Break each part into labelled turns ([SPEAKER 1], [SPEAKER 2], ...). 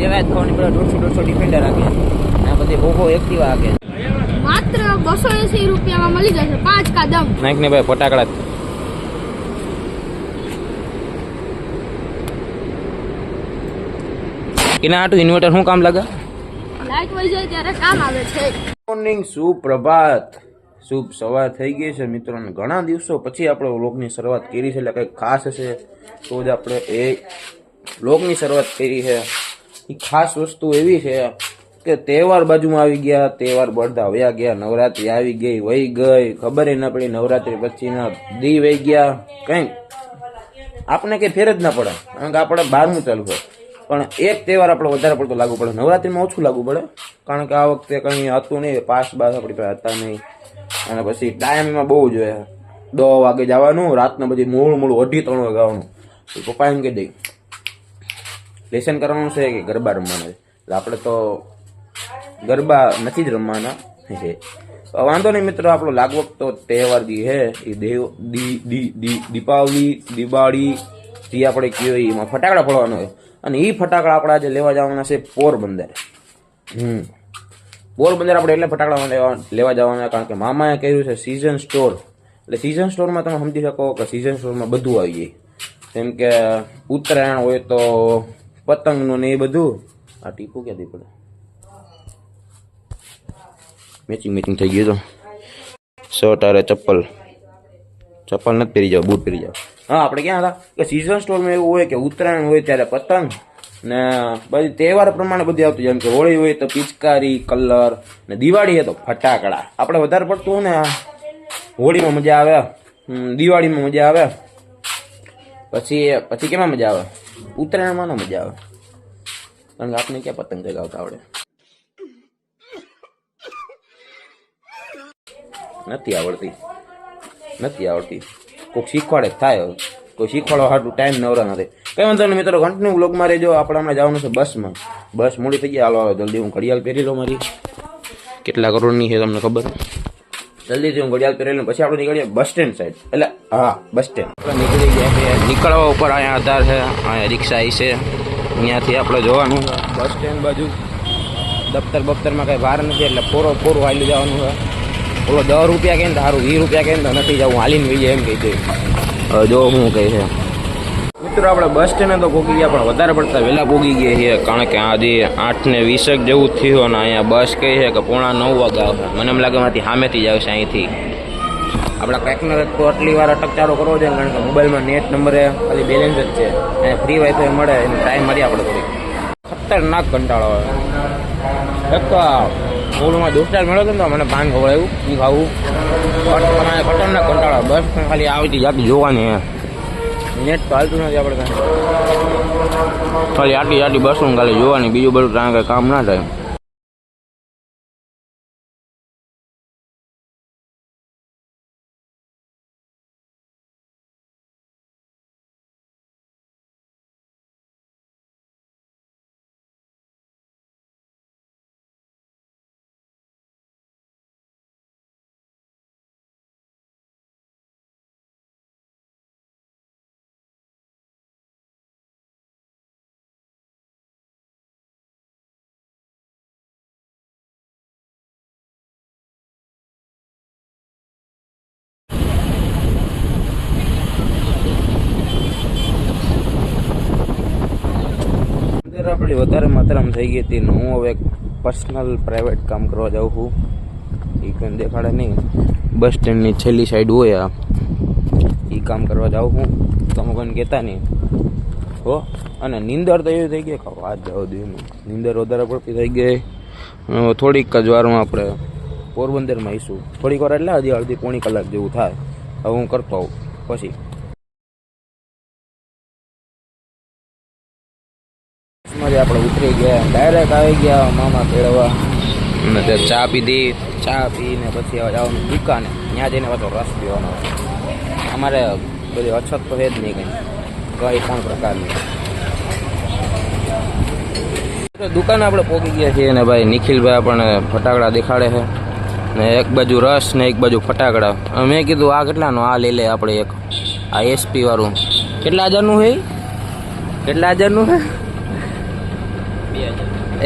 [SPEAKER 1] દેવાય ખાવાની પડે 150 ડિફેન્ડર આગે આ બધી હોહો એક્ટિવા આગે
[SPEAKER 2] માત્ર 280 રૂપિયામાં મળી જશે 5 કદમ
[SPEAKER 1] નાઈક ને ભાઈ ફટાકડા કિના આટુ ઇન્વર્ટર શું કામ લાગે
[SPEAKER 2] લાઈટ વહી જાય ત્યારે કામ આવે છે
[SPEAKER 1] મોર્નિંગ સુપ્રભાત શુભ સવાર થઈ ગઈ છે મિત્રોને ઘણા દિવસો પછી આપણે વ્લોગની શરૂઆત કરી છે એટલે કંઈક ખાસ હશે તો જ આપણે એ વ્લોગની શરૂઆત કરી છે એ ખાસ વસ્તુ એવી છે કે તહેવાર બાજુમાં આવી ગયા તહેવાર બળતા વયા ગયા નવરાત્રી આવી ગઈ વહી ગઈ ખબર ન પડી નવરાત્રી પછીના દી વહી ગયા કંઈ આપણે કંઈ ફેર જ ના પડે કારણ કે આપણે 12મું ચાલુ હોય પણ એક તહેવાર આપણે વધારે પડતો લાગુ પડે નવરાત્રીમાં ઓછું લાગુ પડે કારણ કે આ વખતે કંઈ હતું નહીં પાસ બાસ આપણી પાસે હતા નહીં અને પછી ટાઈમમાં બહુ જોઈએ 10 વાગે જવાનું રાતના બધી મૂળ 2:30 વાગે આવવાનું પપ્પા એમ કહી દઈ લેસન કરવાનું છે કે ગરબા રમવાના છે એટલે આપણે તો ગરબા નથી જ રમવાના છે વાંધો નહીં મિત્રો આપણો લાગવક તો તહેવાર જે છે એ દીપાવલી દિવાળી જે આપણે કહીએ એમાં ફટાકડા ફોડવાનો હોય અને એ ફટાકડા આપણે આજે લેવા જવાના છે પોરબંદર પોરબંદર આપણે એટલે ફટાકડા લેવા જવાના કારણ કે મામાએ કહ્યું છે સીઝન સ્ટોર એટલે સીઝન સ્ટોરમાં તમે સમજી શકો કે સીઝન સ્ટોરમાં બધું આવી જાય જેમ કે ઉત્તરાયણ હોય તો પતંગનું ને એ બધું આ ટીપું ક્યાંથી પડે મેચિંગ થઈ ગયું તો શર્ટ અરે ચપ્પલ નથી પહેરી જાવ બૂટ પહેરી જાવ હા આપણે ક્યાં હતા કે સીઝન સ્ટોરમાં એવું હોય કે ઉત્તરાયણ હોય ત્યારે પતંગ ને બધી તહેવાર પ્રમાણે બધી આવતું જેમ કે હોળી હોય તો પિચકારી કલર ને દિવાળી તો ફટાકડા આપણે વધારે પડતું હોય ને હોળીમાં મજા આવે દિવાળીમાં મજા આવે પછી કેમાં મજા આવે ઉત્તરાયણમાં ન મજા આવે કારણ કે આપણે ક્યાં પતંગ ચગાવતા આવડે નથી આવડતી કોઈક શીખવાડે થાય કોઈ શીખવાડવા હાટું ટાઈમ નવરા નથી કઈ વાંધો નહીં મિત્રો કન્ટિન્યુ વ્લોગમાં રહેજો આપણે હમણાં જવાનું છે બસ મોડી થઈ ગયા હાલો જલ્દી હું ઘડિયાળ પહેરી લઉં મારી કેટલા કરોડની છે તમને ખબર જલ્દીથી હું ઘડિયાળ પહેરી લઉં પછી આપણે નીકળીએ બસ સ્ટેન્ડ સાઈડ એટલે હા બસ સ્ટેન્ડ નીકળી ગયા છે નીકળવા ઉપર અહીંયા આધાર છે અહીંયા રિક્ષા આવી છે અહીંયાથી આપણે જોવાનું બસ સ્ટેન્ડ બાજુ દફતરમાં કંઈ ભાર નથી એટલે પોરું હાલી જવાનું છે ઓલો 10 રૂપિયા કહે ને સારું 20 રૂપિયા કહે ને તો નથી જવું હાલીને વહી જાય એમ કહી દે જો હું કહે છે મિત્રો આપણે બસ સ્ટેન્ડ તો પહોંચી ગયા પણ વધારે પડતા વહેલા પહોંચી ગયા છીએ કારણ કે આજે 8:20 જેવું થયું અને અહીંયા બસ કહે છે કે 8:45 વાગે આવશે મને એમ લાગે માંથી સામેથી જ આવશે અહીંથી આપણે કંઈકને તો આટલી વાર અટકચારો કરવો જોઈએ કારણ કે મોબાઈલમાં નેટ નંબરે ખાલી બેલેન્સ જ છે અને ફ્રી વાઈફાઈ મળે એનો ટાઈમ મારી આપણે થોડી ખતરનાક કંટાળો આવે એક મૂળમાં દોસ્તાર મળ્યો હતો ને મને પાન ખવડાવ્યું એ ખાવું ખતરનાક કંટાળો બસ ખાલી આવતી જાતી જોવાની નેટ તો હાલતું નથી આપણે ખાલી આટલી બસો ખાલી જોવાની બીજું બધું ત્યાં કંઈ કામ ના થાય આપણી વધારે માત્રામાં થઈ ગઈ હતી હું હવે પર્સનલ પ્રાઇવેટ કામ કરવા જાઉં છું એ કંઈ દેખાડે નહીં બસ સ્ટેન્ડની છેલ્લી સાઈડ હોય આ એ કામ કરવા જાઉં છું તમે કોઈને કહેતા નહીં હો અને નીંદર તો એવી થઈ ગઈ કે વાત જવા દે નીંદર વધારે પડતી થઈ ગઈ થોડીક જ વારમાં આપણે પોરબંદરમાં આવીશું થોડીક વાર એટલે હજી અડધી પોણી કલાક જેવું થાય હવે હું કરતો આવું પછી આપણે ઉતરી ગયા ડાયરેક્ટ આવી ગયા મામા તેડવા અને તે ચા પીને પછી જવાનું દુકાને ત્યાં જઈને પાછો રસ પીવાનો અમારે બધી અછત તો છે જ નહીં કંઈ પણ પ્રકારની દુકાને આપણે પહોંચી ગયા છીએ ને ભાઈ નિખિલભાઈ આપણને ફટાકડા દેખાડે છે ને એક બાજુ રસ ને એક બાજુ ફટાકડા મેં કીધું આ કેટલાનું આ લઈ લે આપણે એક આ એસપી વાળું કેટલા હજારનું છે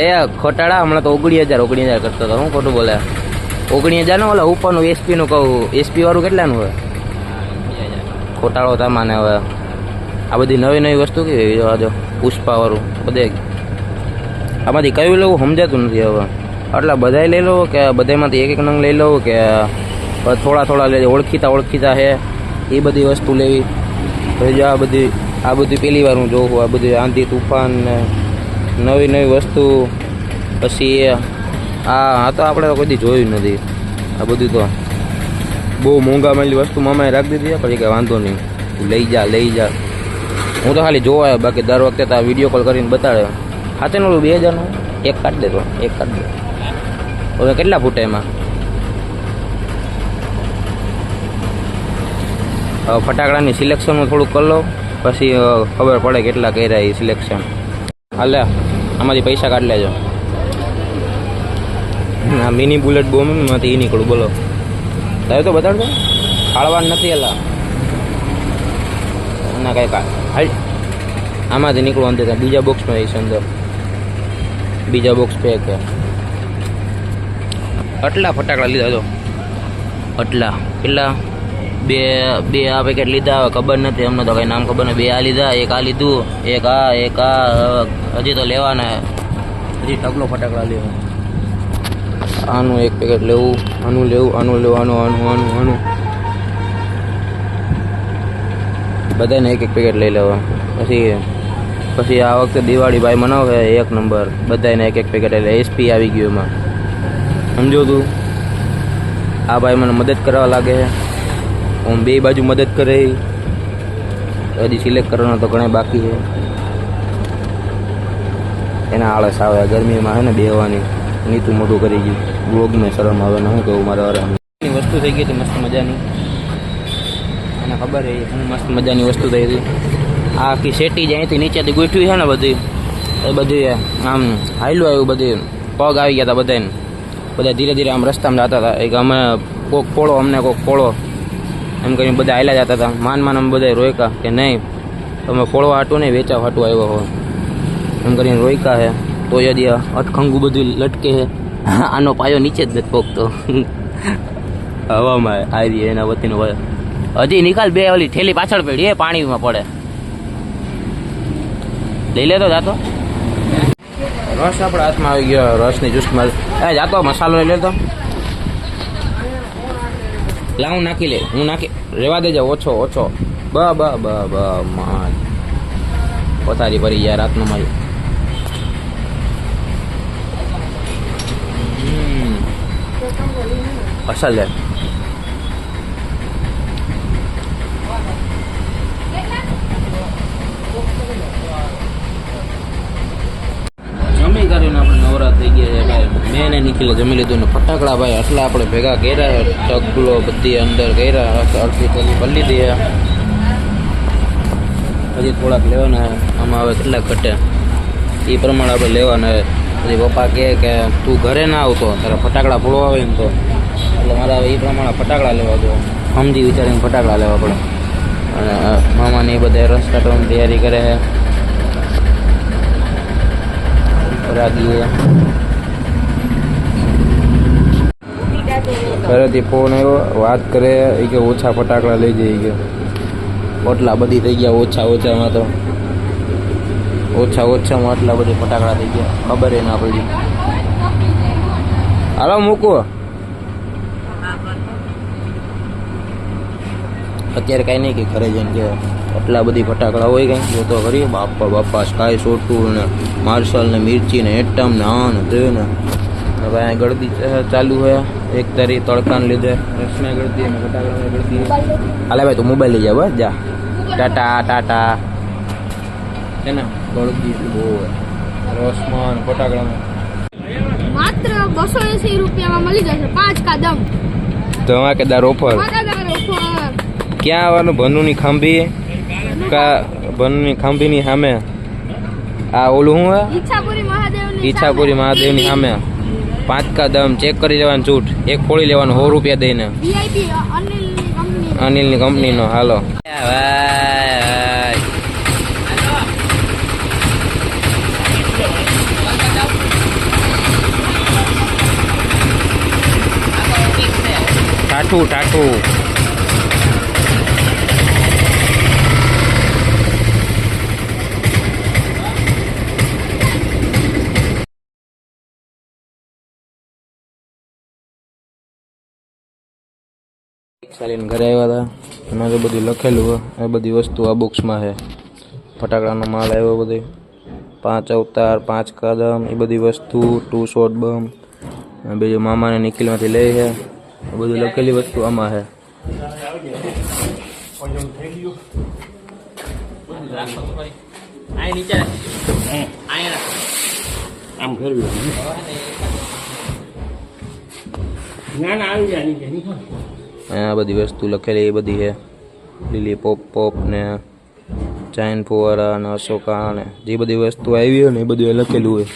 [SPEAKER 1] એ ખોટાડા હમણાં તો 19,000 કરતો હતો. હું ખોટું બોલે? 19,000 નો ઓલા ઉપરનું એસપી નું કહું. એસપી વાળું કેટલાનું હોય? ખોટાડો તમાને હવે આ બધી નવી વસ્તુ કેવી જો પુષ્પા વાળું બધે આમાંથી કયું લેવું સમજાતું નથી હવે. એટલે બધાય લઈ લો કે બધામાંથી એક નંગ લઈ લઉં કે થોડા લઈ ઓળખીતા છે એ બધી વસ્તુ લેવી. પછી જો આ બધી પહેલી વાર હું જોઉં છું. આ બધી આંધી તુફાન ને નવી વસ્તુ. પછી આ તો આપણે તો કોઈ દી જોયું નથી. આ બધું તો બહુ મોંઘા મળેલી વસ્તુ મામાએ રાખી દીધી. પછી કંઈ વાંધો નહીં, તું લઈ જા. હું તો ખાલી જોવા બાકી દર વખતે તો આ વિડીયો કોલ કરીને બતાડે. હાથે નું 2,000નું એક કાઢી દે. હવે કેટલા ફૂટે એમાં? હવે ફટાકડાની સિલેક્શનનું થોડુંક કરી લો પછી ખબર પડે કેટલા કર્યા એ સિલેક્શન. હાલે આમાંથી પૈસા કાઢી લેજો. આ મિની બુલેટ બોમ્બમાંથી એ નીકળું. બોલો તારે તો બતાડજો. ખાળવાનું નથી એલા ના કાંઈ હાલ આમાંથી નીકળું અંદર. બીજા બોક્સમાં આવીશ અંદર. બીજા બોક્સ પેક છે. આટલા ફટાકડા લીધા જો. આટલા કેટલા? બે આ પેકેટ લીધા. હવે ખબર નથી અમને તો કંઈ નામ ખબર નહીં. 2 આ લીધા, એક આ લીધું, એક આ હજી તો લેવાના. હજી ઢગલો ફટાકડા લેવા. આનું એક પેકેટ લેવું, આનું લેવું. બધાને એક પેકેટ લઈ લેવા. પછી આ વખતે દિવાળી ભાઈ મનાવે 1 નંબર. બધાને એક પેકેટ એટલે એસપી આવી ગયું એમાં. સમજો તું? આ ભાઈ મને મદદ કરવા લાગે છે. હું બે બાજુ મદદ કરે. હજી સિલેક્ટ કરવાનો તો ઘણા બાકી છે. એના આળસ આવે ગરમીમાં છે ને બેહવાની. નીતું મોટું કરી ગયું. બ્લોગમાં શરમ આવે ને શું કહું મારે વસ્તુ થઈ ગઈ હતી મસ્ત મજાની. એને ખબર છે હું મસ્ત મજાની વસ્તુ થઈ હતી. આ આખી સેટી જ અહીંથી નીચેથી ગોઠવી છે ને બધી એ બધી આમ હાયલું આવ્યું. બધી પગ આવી ગયા હતા બધાને. બધા ધીરે આમ રસ્તામાં જતા હતા. એક અમે કોક પોળો અમને કોક પોળો એમ કરીને બધા હાલ્યા જતા હતા. માન અમે બધા રોયકા કે નહીં તમે ફોળવા હાટું નહીં વેચાવ હાટું આવ્યો હોય એમ કરીને રોયકા છે. તો યદી અટખંગું બધું લટકે છે. આનો પાયો નીચે જ નથી પોકતો. હવામાં આવી એના વતીનો હજી નિકાલ. 2 ઓલી થેલી પાછળ પડી એ પાણીમાં પડે. લઈ લેતો જાતો. રસ આપણા હાથમાં આવી ગયો. રસની જ્યુસમાં જાતો મસાલો લઈ લેતો. લા હું નાખી લે. હું નાખી રેવા દેજે. ઓછો બ માં પથારી ભરી યાર રાતનો મારી. અસલ લે. જમી કરીને આપણે નવરા થઈ ગયા છે. મેં ને નીકળે જમી લીધું ને ફટાકડા ભાઈ આટલા આપણે ભેગા કર્યા. ચગલો બધી અંદર કર્યા. અડધી થેલી ભરી લીધી. હજી થોડાક લેવાના. આમાં હવે કેટલાક ઘટે એ પ્રમાણે આપણે લેવાના. પછી પપ્પા કહે કે તું ઘરે ના આવતો તારે ફટાકડા ફોડવા આવે ને તો એટલે મારે હવે એ પ્રમાણે ફટાકડા લેવા દો. સમજી વિચારીને ફટાકડા લેવા પડે. અને મામાની એ બધા રસ કાઢવાની તૈયારી કરે છે. રાગીએ ઘરેથી ફોન આવ્યો. વાત કરે એ કે ઓછા ફટાકડા લઈ જઈ કે ઓટલા બધી થઈ ગયા. ઓછામાં તો ઓછામાં આટલા બધી ફટાકડા થઈ ગયા. ખબર ના પડી. હાલો મૂકો. અત્યારે કાંઈ નહીં કે ઘરે જઈને કે આટલા બધી ફટાકડા હોય કંઈ જો તો ખરી. બાપા સ્કાય સોટું ને માર્શલ ને મિર્ચી ને એટમ ને આ ને તે ને. હવે અહીંયા ગળદી ચાલુ છે. એક તારી તડકાને લીધે રસમાં ગળદી અને ફટાકડા ગળદી. હાલે ભાઈ તું મોબાઈલ લઈ જાવ બસ જા. ટાટા છે ને ગળદી બહુ રસમાં ફટાકડામાં.
[SPEAKER 2] માત્ર 280 રૂપિયામાં મળી જશે 5 કા દમ.
[SPEAKER 1] ધમાકેદાર ઓફર. ક્યાં આવવાનું? ભનુની ખાંભી કા ભનુની ખાંભીની સામે આ ઓલું શું હે ઈચ્છાપુરી મહાદેવની સામે 5 કા દમ. ચેક કરી લેવાનું છૂટ. એક ફોડી લેવાનું 100 રૂપિયા દઈને. અનિલની કંપનીનો. હાલો ટાટું ટાટું. ચાલીને ઘરે આવ્યા હતા, એમાં તો બધું લખેલું હોય, એ બધી વસ્તુ આ બોક્સમાં છે. ફટાકડાનો માલ આવ્યો બધો, 5 અવતાર, 5 કદમ, એ બધી વસ્તુ, 2 શોટ બમ, બીજું મામાને નિખિલમાંથી લઈ છે. એ બધું લખેલી વસ્તુ આમાં છે. આ બધી વસ્તુ લખેલી એ બધી છે. લીલી પોપ પોપ ને ચાઇન ફુવારા ને અશોકા ને જે બધી વસ્તુ આવી હોય ને એ બધું લખેલું હોય.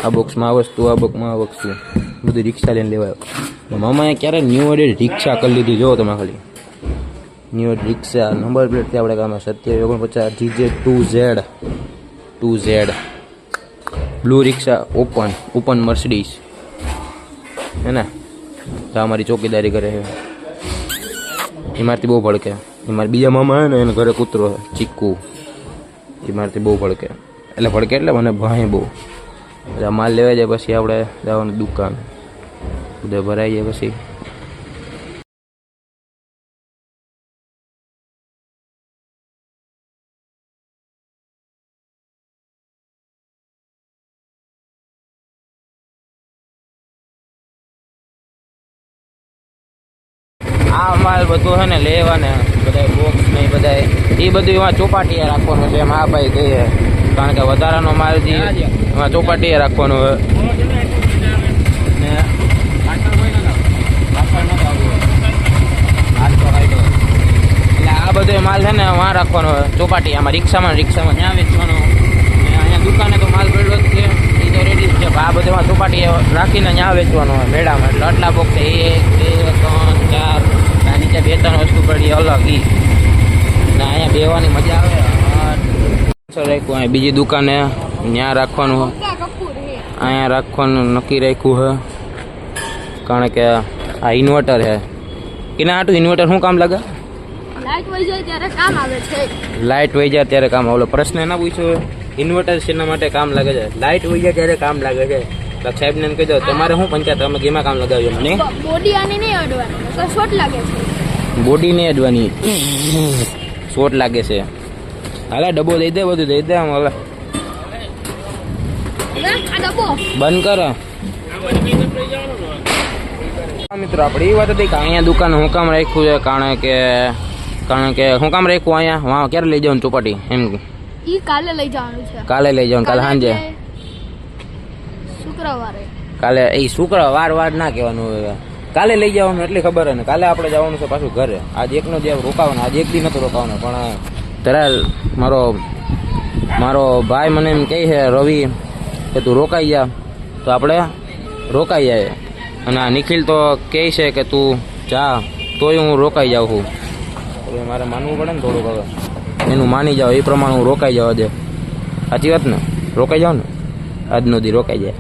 [SPEAKER 1] આ બોક્સમાં આ વસ્તુ, આ બોક્સમાં આ વસ્તુ, બધી રિક્ષા લઈને લેવાય. મામાએ ક્યારે ન્યૂ એડેડ રિક્ષા કરી લીધી, જો તમે ખાલી ન્યૂ એડ રિક્ષા. નંબર પ્લેટથી આપણે કામ 2749 GJ 2Z બ્લુ રિક્ષા, ઓપન મર્સિડીઝ હે ને. તો અમારી ચોકીદારી કરે છે. એમાંથી બહુ ભડકે. એમાં બીજા મામા હે ને એને ઘરે કૂતરો છે ચીકુ, એમાંથી બહુ ભડકે. એટલે ભડકે એટલે મને ભાઈ બહુ. એટલે માલ લેવા જાય પછી આપણે જવાનું દુકાન, બધે ભરાઈ જાય પછી. આ માલ બધું છે ને લેવાને બધા બોક્સ ને બધા એ બધું એમાં ચોપાટીએ રાખવાનું છે. એમ આ ભાઈ કહીએ, કારણ કે વધારાનો માલ જે એમાં ચોપાટીએ રાખવાનું હોય. એટલે આ બધો માલ છે ને વાં રાખવાનો હોય ચોપાટી. આમાં રિક્ષામાં ત્યાં વેચવાનો. અહીંયા દુકાને તો માલ પડ્યો જ છે, એ તો રેડી જ છે. આ બધું ચોપાટી રાખીને ત્યાં વેચવાનો હોય મેળામાં. એટલે આટલા બોક્સ 1 2 3 4 નીચે 2-3 વસ્તુ પડી અલગ ઈ. ને અહીંયા બેવાની મજા આવે. રાખ્યું અહીંયા બીજી દુકાને ત્યાં રાખવાનું હોય, અહીંયા રાખવાનું નક્કી રાખ્યું છે. કારણ કે આ ઇન્વર્ટર છે. કેના આટલું ઇન્વર્ટર શું કામ લાગે?
[SPEAKER 2] લાઈટ વહી જાય ત્યારે કામ આવે છે.
[SPEAKER 1] લાઈટ વહી જાય ત્યારે કામ. ઓલો પ્રશ્ન ના પૂછ્યો, ઇન્વર્ટર શેના માટે કામ લાગે છે? લાઈટ વહી જાય ત્યારે કામ લાગે છે. તો સાહેબને કહી દો તમારે શું પંચાયત, તમે કેમાં કામ લગાવ્યું? મને
[SPEAKER 2] બોડી આની નહીં અડવાની, તો શોટ લાગે છે.
[SPEAKER 1] બોડી નહીં અડવાની, શોટ લાગે છે. હાલે ડબ્બો દઈ દે, બધું દઈ દે. આમ હાલે
[SPEAKER 2] આ ડબ્બો
[SPEAKER 1] બંધ કર. મિત્રો આપણે એ વાત હતી કે અહીંયા દુકાન હું કામ રાખ્યું છે, કારણ કે હું કામ રાખ્યું અહીંયા. વાં ક્યારે લઈ જવાનું ચોપાટી? એમ
[SPEAKER 2] ઈ કાલે લઈ જવાનું છે.
[SPEAKER 1] કાલે લઈ જવાનું, કાલે સાંજે,
[SPEAKER 2] શુક્રવારે.
[SPEAKER 1] કાલે એ શુક્રવાર ના કહેવાનું હોય, કાલે લઈ જવાનું એટલી ખબર ને. કાલે આપણે જવાનું છે પાછું ઘરે. આજ એકનો જે રોકાવાનો, આજ એક દી નતો રોકાવાનો. પણ ત્યારે મારો ભાઈ મને એમ કહે છે, રવિ કે તું રોકાઈ જા, તો આપણે રોકાઈ જાય. અને આ નિખિલ તો કહે છે કે તું જા, તોય હું રોકાઈ જાઉં છું. હવે મારે માનવું પડે ને થોડુંક. હવે એનું માની જાઓ એ પ્રમાણે હું રોકાઈ જાઉં આજે. સાચી વાત ને? રોકાઈ જાઉં ને આજનો દી રોકાઈ જાય.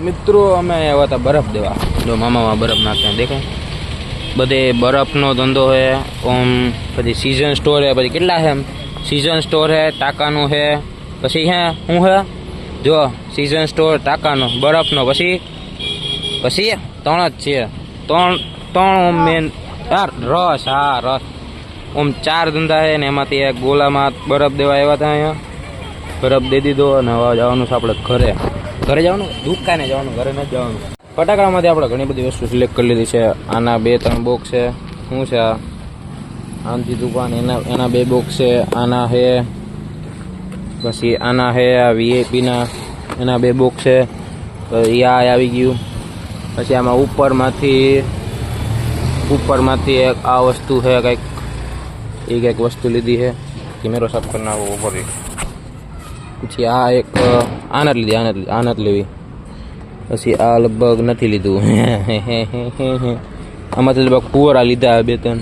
[SPEAKER 1] મિત્રો અમે આવ્યા હતા બરફ દેવા. જો મામામાં બરફ નાખે દેખાય. બધે બરફનો ધંધો છે. ઓમ પછી સિઝન સ્ટોર છે. પછી કેટલા છે? સિઝન સ્ટોર છે, ટાકાનું છે. પછી હે શું છે? જો સિઝન સ્ટોર, ટાકાનો, બરફનો. પછી 3 જ છે. 3 ઓમ મેન. રસ, હા રસ. ઓમ 4 ધંધા છે ને એમાંથી એક ગોલામાં બરફ દેવા આવ્યા હતા. અહીંયા બરફ દઈ દીધો અને હવે જવાનું છે આપણે ઘરે જવાનું, દુકાને જવાનું, ઘરે નથી જવાનું. ફટાકડામાંથી આપણે ઘણી બધી વસ્તુ સિલેક્ટ કરી લીધી છે. આના 2-3 બોક્સ છે. શું છે આ? આમથી દુકાન એના 2 બોક્સ છે. આના છે, પછી આના છે આ વીઆઈપીના, એના 2 બોક્સ છે. પછી આ આવી ગયું. પછી આમાં ઉપરમાંથી એક આ વસ્તુ છે કંઈક વસ્તુ લીધી છે. કેમેરો સાફ કરી નાખવો ઉપર. પછી આ એક આનત લેવી. પછી આ લગભગ નથી લીધું. આમાંથી લગભગ ફુવારા લીધા 2-3.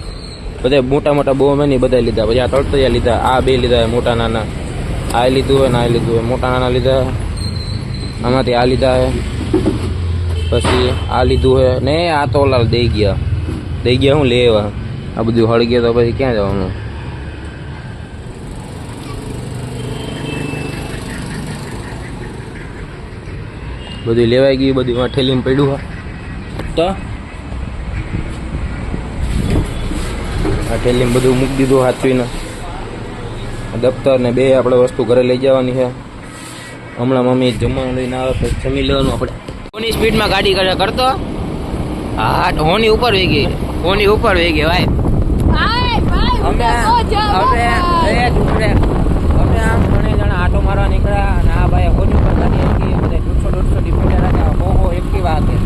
[SPEAKER 1] બધા મોટા મોટા બોમ એની બધા લીધા. પછી આ તળતરિયા લીધા, આ બે લીધા મોટા નાના, આ લીધું હોય ને આ લીધું હોય, મોટા નાના લીધા. આમાંથી આ લીધા હે, પછી આ લીધું હે ને આ તો ઓલા દઈ ગયા હું લેવા. આ બધું હળગે તો પછી ક્યાં જવાનું. બધું લેવાઈ ગયું, બધું ઠેલીમાં પડ્યું હા. તો આ ઠેલીમાં બધું મૂકી દીધું હાથવીને. દફતર ને બે આપણે વસ્તુ ઘરે લઈ જવાની છે. હમણાં મમ્મી જમવાનું લઈને આવે તો જમી લેવાનું આપણે. કોની સ્પીડમાં ગાડી કરતો? હા, હોની ઉપર વહી ગઈ, હોની ઉપર વહી ગઈ ભાઈ. અમે આમ ઘણી જણા આટો મારવા નીકળ્યા અને આ ભાઈ હોની ઉપર ગાડી હતી. બધા 150 ડિફેન્ડર હતા. ઓહો એક્ટિવા હતી,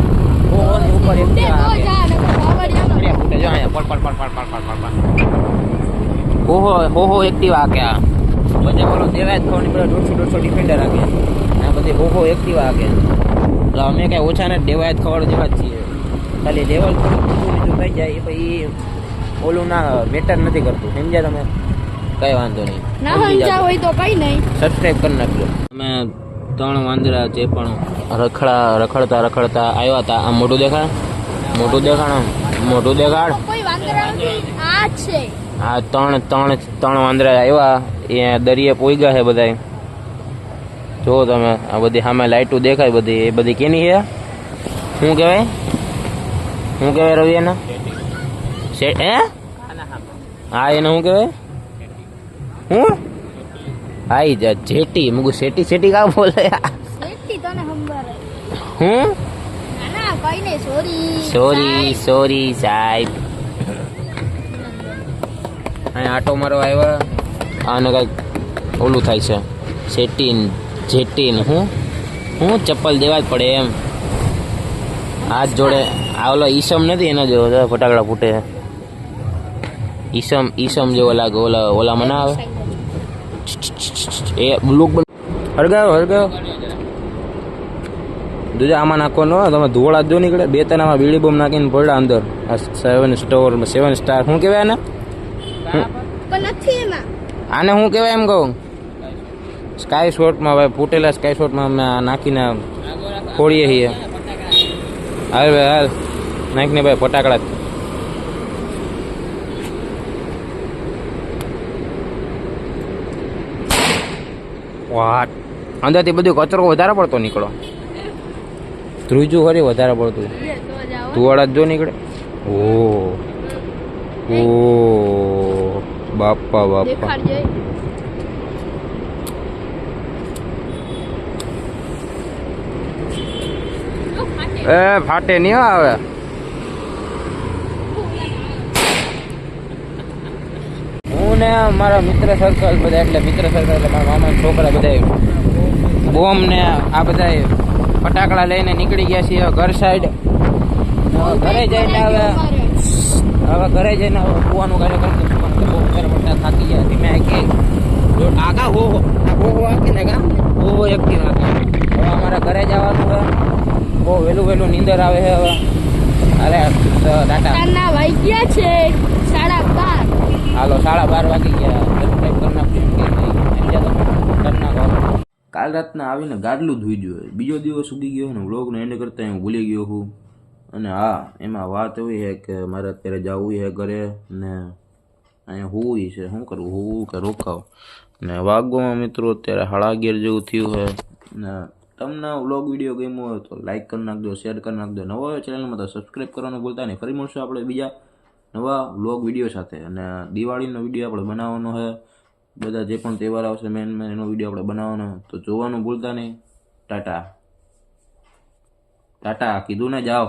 [SPEAKER 1] ઓહોની ઉપર એક્ટિવા હતી. જો અહીંયા ઓહો એક્ટિવા કે આ બધે બોલો દેવાય થવાની બધા 150 ડિફેન્ડર રાખે. આ બધી ઓહો એક્ટિવા કે એટલે અમે કઈ ઓછા ને દેવાય ખબર જેવા જ છીએ. ખાલી લેવલ થોડું નીચું થઈ જાય એ પછી ઓલું ના મેટર નથી કરતું. સમજ્યા તમે? કઈ વાંધો નહીં,
[SPEAKER 2] ના સમજ્યા હોય તો કઈ નહીં,
[SPEAKER 1] સબસ્ક્રાઇબ કરી નાખજો. અમે 3 વાંદરા જે પણ રખડતા આવ્યા હતા. આ મોટું દેખાડ, મોટું દેખાડ.
[SPEAKER 2] કોઈ વાંદરા નથી, આ છે.
[SPEAKER 1] આ ત્રણ વાંદરા આવ્યા એ દરિયે પોઈગા છે બધા. જો તમે આ બધી સામે લાઈટો દેખાય બધી, એ બધી કેની છે? શું કહેવાય રવિ એને? હે હા એને શું કહેવાય? હું આઈ જા જેટી મુગુ સેટી કા બોલે?
[SPEAKER 2] સેટી તને સંભાળે.
[SPEAKER 1] હું
[SPEAKER 2] ના કઈ નહીં,
[SPEAKER 1] સોરી સાહેબ. અહીંયા આટો મારો આવ્યા. આને કંઈક ઓલું થાય છે, જેટીન હું ચપ્પલ દેવા જ પડે એમ. હાથ જોડે આ ઓલો ઈસમ નથી એના જેવો ફટાકડા ફૂટે. ઈસમ જેવો લાગે. ઓલા મને આવે એ બ્લોક હળગાવ દુજા આમાં નાખવાનો. તમે ધોળા જો નીકળે 2 3 આમાં બીડી બોમ્બ નાખીને પડ્યા અંદર. આ 7 સ્ટાર શું કહેવાય ને? આને શું કહેવાય એમ કહું? સ્કાય શોટમાં ભાઈ, ફૂટેલા સ્કાય શોટમાં અમે નાખીને ફોડીએ છીએ. હાલ નાખીને ભાઈ ફટાકડા. વાટ અંદરથી બધું કચરો વધારે પડતો નીકળો. ધ્રુજું ખરી વધારે પડતું તુવાડા જ જો નીકળે. ઓ બાપા એ ફાટે નહીં આવે. હું ને મારા મિત્ર સર્કલ બધા, એટલે મારા મામાના છોકરા બધા બોમ ને આ બધા ફટાકડા લઈને નીકળી ગયા છીએ ઘર સાઈડ. ઘરે જઈને હવે કુવાનું કાર્ય કરતું થાકી ગયા. ધીમે આખી આગા હો આખી ને હો એકથી નાખી. હવે અમારે ઘરે જવાનું છે. બહુ વહેલું નીંદર આવે છે હવે. અરે ટાટા
[SPEAKER 2] વાગ્યા છે 12:30.
[SPEAKER 1] હાલો 12:30 વાગી ગયા. કાલ રાતના આવીને ગાડલું ધોઈ ગયો. બીજો દિવસ ઉગી ગયો ને વ્લોગનો એન્ડ કરતા હું ભૂલી ગયો છું. અને હા, એમાં વાત એવી છે કે મારે અત્યારે જવું છે ઘરે ને અહીંયા હોવું છે. શું કરવું, હોવું કે રોકાવ? ને વાગવામાં મિત્રો અત્યારે 11:30 જેવું થયું છે. ને તમને વ્લોગ વિડીયો ગમ્યો હોય તો લાઈક કરી નાખજો, શેર કરી નાખજો. નવો હોય ચેનલમાં તો સબસ્ક્રાઈબ કરવાનું ભૂલતા નહીં. ફરી મળશું આપણે બીજા નવા વ્લોગ વિડીયો સાથે. અને દિવાળીનો વિડીયો આપણે બનાવવાનો છે. બધા જે પણ તહેવાર આવશે મેન એનો વિડીયો આપણે બનાવવાનો, તો જોવાનું ભૂલતા નહીં. ટાટા કીધું ને, જાઓ.